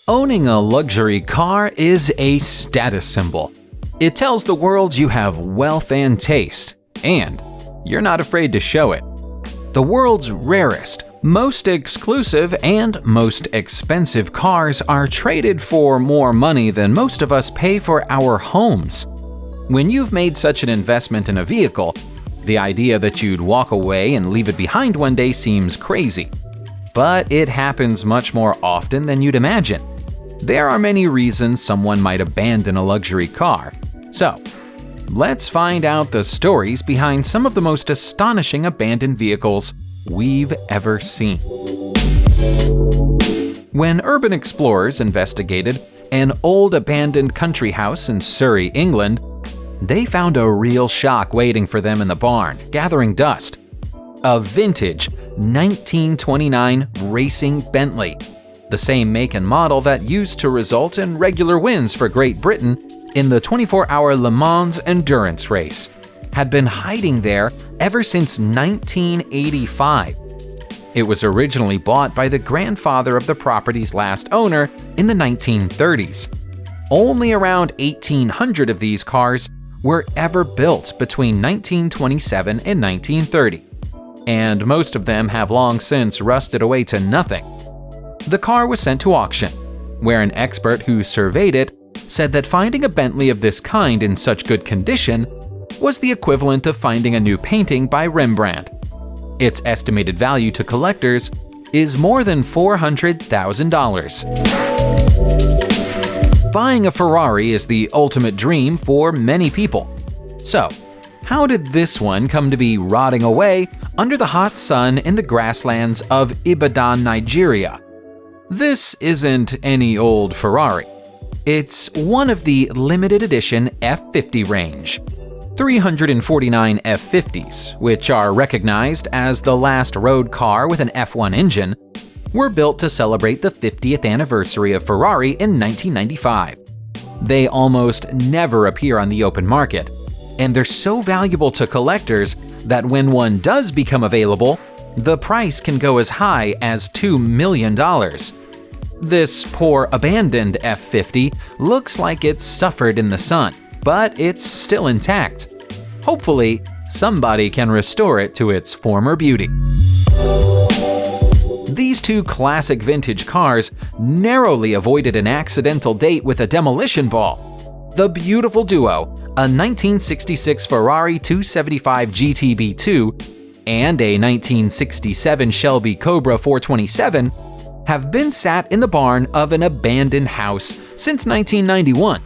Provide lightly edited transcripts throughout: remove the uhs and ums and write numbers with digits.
Owning a luxury car is a status symbol. It tells the world you have wealth and taste, and you're not afraid to show it. The world's rarest, most exclusive, and most expensive cars are traded for more money than most of us pay for our homes. When you've made such an investment in a vehicle, the idea that you'd walk away and leave it behind one day seems crazy. But it happens much more often than you'd imagine. There are many reasons someone might abandon a luxury car. So, let's find out the stories behind some of the most astonishing abandoned vehicles we've ever seen. When urban explorers investigated an old abandoned country house in Surrey, England, they found a real shock waiting for them in the barn, gathering dust. A vintage 1929 racing Bentley, the same make and model that used to result in regular wins for Great Britain in the 24-hour Le Mans endurance race, had been hiding there ever since 1985. It was originally bought by the grandfather of the property's last owner in the 1930s. Only around 1,800 of these cars were ever built between 1927 and 1930, and most of them have long since rusted away to nothing. The car was sent to auction, where an expert who surveyed it said that finding a Bentley of this kind in such good condition was the equivalent of finding a new painting by Rembrandt. Its estimated value to collectors is more than $400,000. Buying a Ferrari is the ultimate dream for many people. So, how did this one come to be rotting away under the hot sun in the grasslands of Ibadan, Nigeria? This isn't any old Ferrari. It's one of the limited edition F50 range. 349 F50s, which are recognized as the last road car with an F1 engine, were built to celebrate the 50th anniversary of Ferrari in 1995. They almost never appear on the open market, and they're so valuable to collectors that when one does become available, the price can go as high as $2 million. This poor abandoned F50 looks like it's suffered in the sun, but it's still intact. Hopefully, somebody can restore it to its former beauty. These two classic vintage cars narrowly avoided an accidental date with a demolition ball. The beautiful duo, a 1966 Ferrari 275 GTB2 and a 1967 Shelby Cobra 427, have been sat in the barn of an abandoned house since 1991.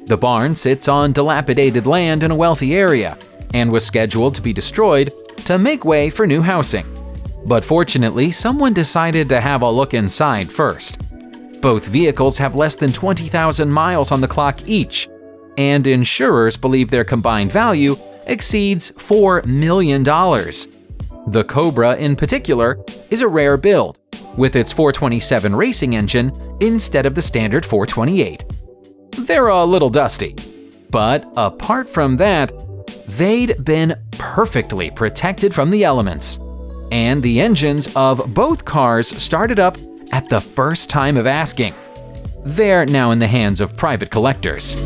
The barn sits on dilapidated land in a wealthy area and was scheduled to be destroyed to make way for new housing. But fortunately, someone decided to have a look inside first. Both vehicles have less than 20,000 miles on the clock each, and insurers believe their combined value exceeds $4 million. The Cobra, in particular, is a rare build, with its 427 racing engine instead of the standard 428. They're a little dusty, but apart from that, they'd been perfectly protected from the elements. And the engines of both cars started up at the first time of asking. They're now in the hands of private collectors.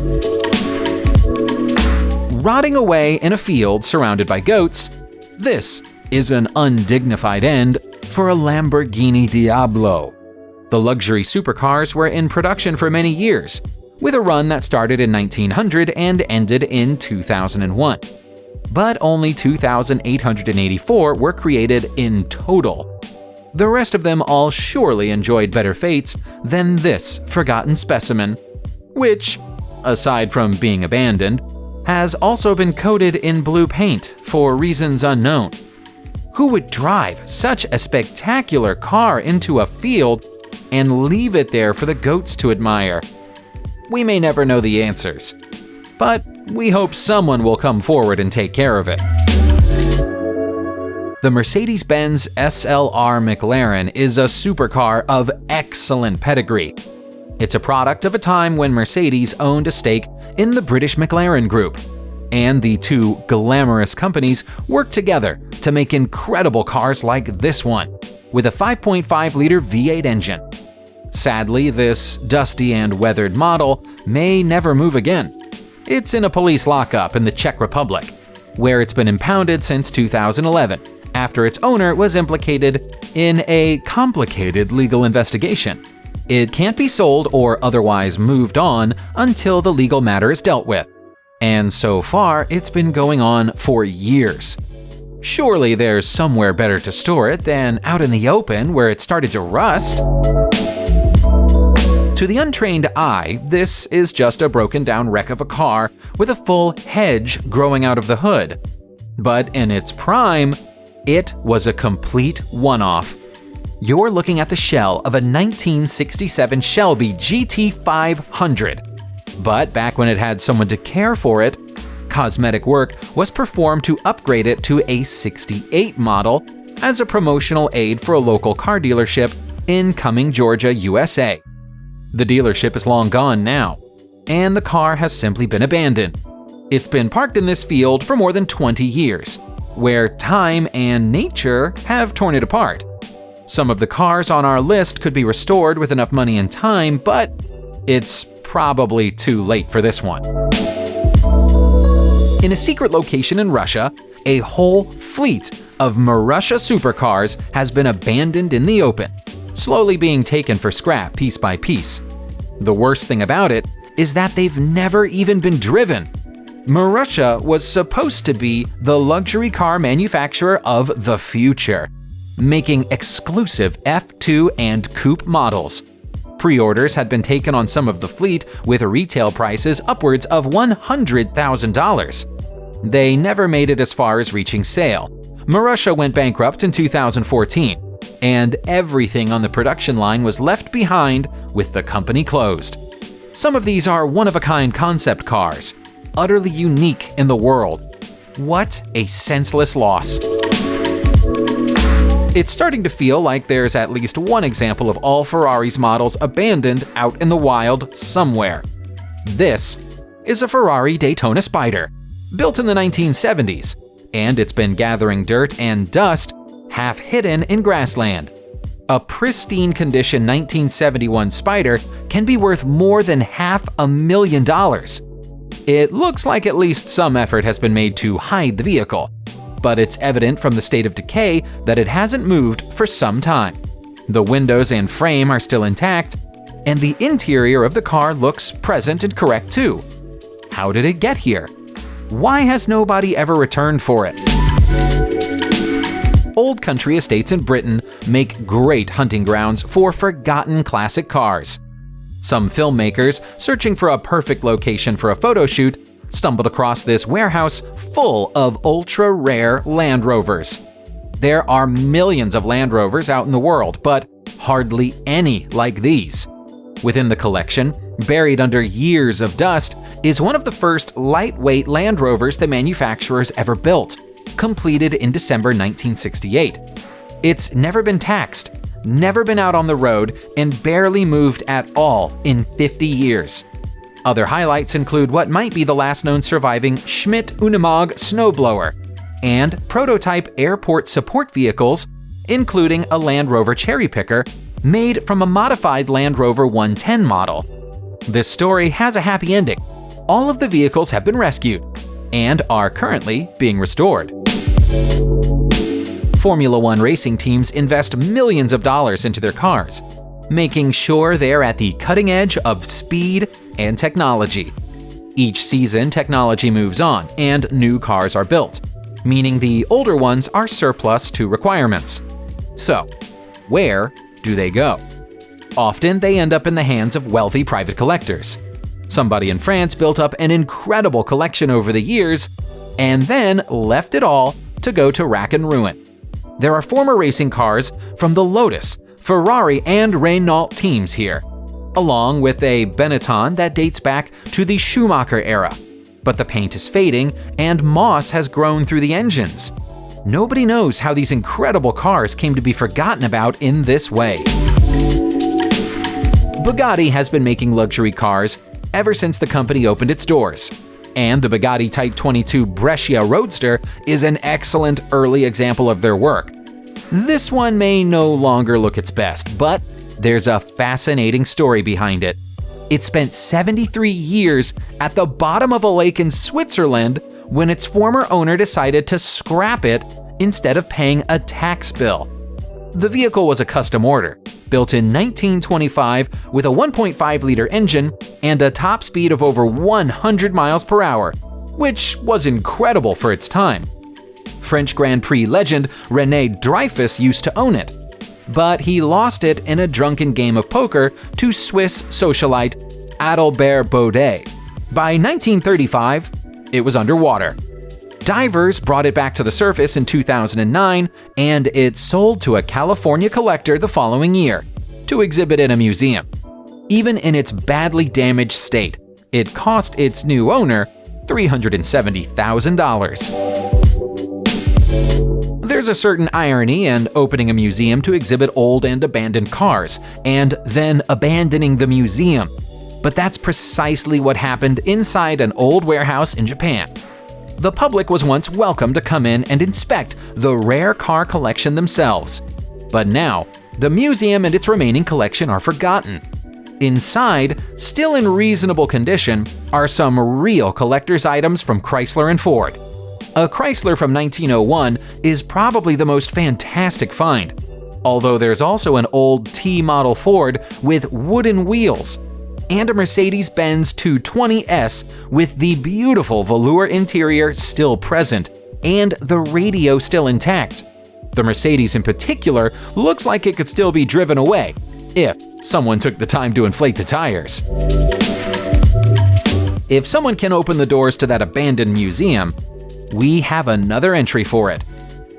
Rotting away in a field surrounded by goats, this is an undignified end for a Lamborghini Diablo. The luxury supercars were in production for many years, with a run that started in 1900 and ended in 2001. But only 2,884 were created in total. The rest of them all surely enjoyed better fates than this forgotten specimen, which, aside from being abandoned, has also been coated in blue paint for reasons unknown. Who would drive such a spectacular car into a field and leave it there for the goats to admire? We may never know the answers, but we hope someone will come forward and take care of it. The Mercedes-Benz SLR McLaren is a supercar of excellent pedigree. It's a product of a time when Mercedes owned a stake in the British McLaren Group, and the two glamorous companies worked together to make incredible cars like this one, with a 5.5-liter V8 engine. Sadly, this dusty and weathered model may never move again. It's in a police lockup in the Czech Republic, where it's been impounded since 2011, after its owner was implicated in a complicated legal investigation. It can't be sold or otherwise moved on until the legal matter is dealt with. And so far, it's been going on for years. Surely there's somewhere better to store it than out in the open where it started to rust. To the untrained eye, this is just a broken down wreck of a car with a full hedge growing out of the hood. But in its prime, it was a complete one-off. You're looking at the shell of a 1967 Shelby GT500. But back when it had someone to care for it, cosmetic work was performed to upgrade it to a 68 model as a promotional aid for a local car dealership in Cumming, Georgia, USA. The dealership is long gone now, and the car has simply been abandoned. It's been parked in this field for more than 20 years, where time and nature have torn it apart. Some of the cars on our list could be restored with enough money and time, but it's probably too late for this one. In a secret location in Russia, a whole fleet of Marussia supercars has been abandoned in the open, slowly being taken for scrap piece by piece. The worst thing about it is that they've never even been driven. Marussia was supposed to be the luxury car manufacturer of the future, making exclusive F2 and coupe models. Pre-orders had been taken on some of the fleet with retail prices upwards of $100,000. They never made it as far as reaching sale. Marussia went bankrupt in 2014, and everything on the production line was left behind with the company closed. Some of these are one-of-a-kind concept cars, utterly unique in the world. What a senseless loss. It's starting to feel like there's at least one example of all Ferrari's models abandoned out in the wild somewhere. This is a Ferrari Daytona Spider, built in the 1970s, and it's been gathering dirt and dust half hidden in grassland. A pristine condition 1971 Spider can be worth more than $500,000. It looks like at least some effort has been made to hide the vehicle, but it's evident from the state of decay that it hasn't moved for some time. The windows and frame are still intact, and the interior of the car looks present and correct too. How did it get here? Why has nobody ever returned for it? Old country estates in Britain make great hunting grounds for forgotten classic cars. Some filmmakers, searching for a perfect location for a photo shoot, stumbled across this warehouse full of ultra-rare Land Rovers. There are millions of Land Rovers out in the world, but hardly any like these. Within the collection, buried under years of dust, is one of the first lightweight Land Rovers the manufacturers ever built, completed in December 1968. It's never been taxed, never been out on the road, and barely moved at all in 50 years. Other highlights include what might be the last known surviving Schmidt Unimog snowblower and prototype airport support vehicles, including a Land Rover cherry picker made from a modified Land Rover 110 model. This story has a happy ending. All of the vehicles have been rescued and are currently being restored. Formula One racing teams invest millions of dollars into their cars, making sure they're at the cutting edge of speed and technology. Each season, technology moves on and new cars are built, meaning the older ones are surplus to requirements. So, where do they go? Often they end up in the hands of wealthy private collectors. Somebody in France built up an incredible collection over the years and then left it all to go to rack and ruin. There are former racing cars from the Lotus, Ferrari, and Renault teams here, along with a Benetton that dates back to the Schumacher era. But the paint is fading and moss has grown through the engines. Nobody knows how these incredible cars came to be forgotten about in this way. Bugatti has been making luxury cars ever since the company opened its doors, and the Bugatti Type 22 Brescia Roadster is an excellent early example of their work. This one may no longer look its best, but There's a fascinating story behind it. It spent 73 years at the bottom of a lake in Switzerland when its former owner decided to scrap it instead of paying a tax bill. The vehicle was a custom order, built in 1925 with a 1.5-liter engine and a top speed of over 100 miles per hour, which was incredible for its time. French Grand Prix legend René Dreyfus used to own it, but he lost it in a drunken game of poker to Swiss socialite Adalbert Baudet. By 1935, it was underwater. Divers brought it back to the surface in 2009, and it sold to a California collector the following year to exhibit in a museum. Even in its badly damaged state, it cost its new owner $370,000. There's a certain irony in opening a museum to exhibit old and abandoned cars, and then abandoning the museum. But that's precisely what happened inside an old warehouse in Japan. The public was once welcome to come in and inspect the rare car collection themselves. But now, the museum and its remaining collection are forgotten. Inside, still in reasonable condition, are some real collector's items from Chrysler and Ford. A Chrysler from 1901 is probably the most fantastic find, although there's also an old T-model Ford with wooden wheels, and a Mercedes-Benz 220S with the beautiful velour interior still present and the radio still intact. The Mercedes in particular looks like it could still be driven away if someone took the time to inflate the tires. If someone can open the doors to that abandoned museum, we have another entry for it.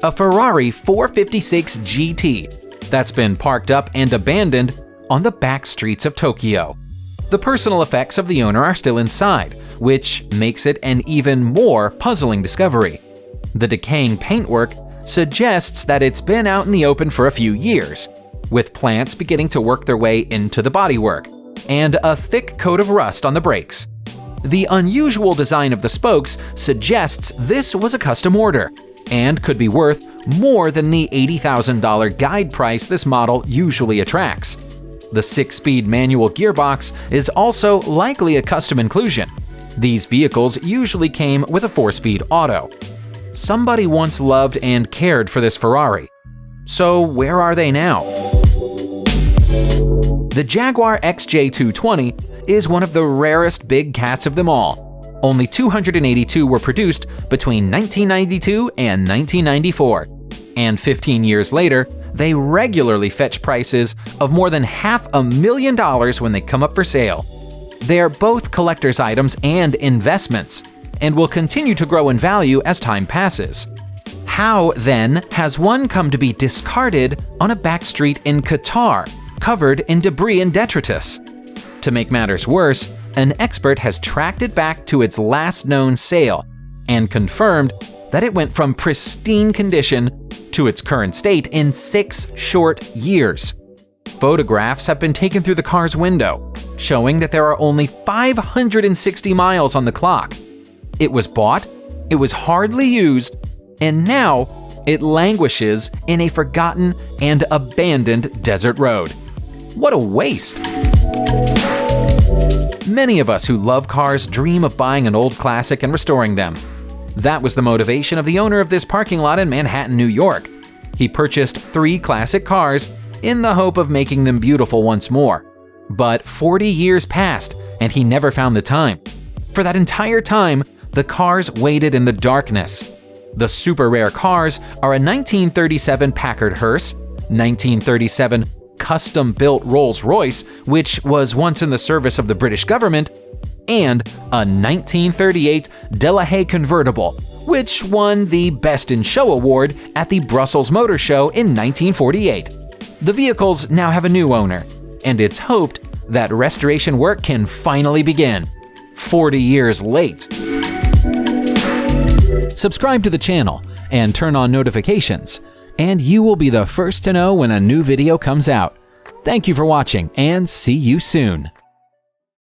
A Ferrari 456 GT that's been parked up and abandoned on the back streets of Tokyo. The personal effects of the owner are still inside, which makes it an even more puzzling discovery. The decaying paintwork suggests that it's been out in the open for a few years, with plants beginning to work their way into the bodywork, and a thick coat of rust on the brakes. The unusual design of the spokes suggests this was a custom order, and could be worth more than the $80,000 guide price this model usually attracts. The 6-speed manual gearbox is also likely a custom inclusion. These vehicles usually came with a 4-speed auto. Somebody once loved and cared for this Ferrari. So where are they now? The Jaguar XJ220 is one of the rarest big cats of them all. Only 282 were produced between 1992 and 1994, and 15 years later, they regularly fetch prices of more than $500,000 when they come up for sale. They're both collector's items and investments, and will continue to grow in value as time passes. How, then, has one come to be discarded on a back street in Qatar, covered in debris and detritus? To make matters worse, an expert has tracked it back to its last known sale and confirmed that it went from pristine condition to its current state in 6 short years. Photographs have been taken through the car's window, showing that there are only 560 miles on the clock. It was bought, it was hardly used, and now it languishes in a forgotten and abandoned desert road. What a waste! Many of us who love cars dream of buying an old classic and restoring them. That was the motivation of the owner of this parking lot in Manhattan, New York. He purchased 3 classic cars in the hope of making them beautiful once more. But 40 years passed, and he never found the time. For that entire time, the cars waited in the darkness. The super rare cars are a 1937 Packard Hearse, 1937 custom-built Rolls-Royce, which was once in the service of the British government, and a 1938 Delahaye convertible, which won the Best in Show award at the Brussels Motor Show in 1948. The vehicles now have a new owner, and it's hoped that restoration work can finally begin. 40 years late. Subscribe to the channel and turn on notifications, and you will be the first to know when a new video comes out. Thank you for watching, and see you soon.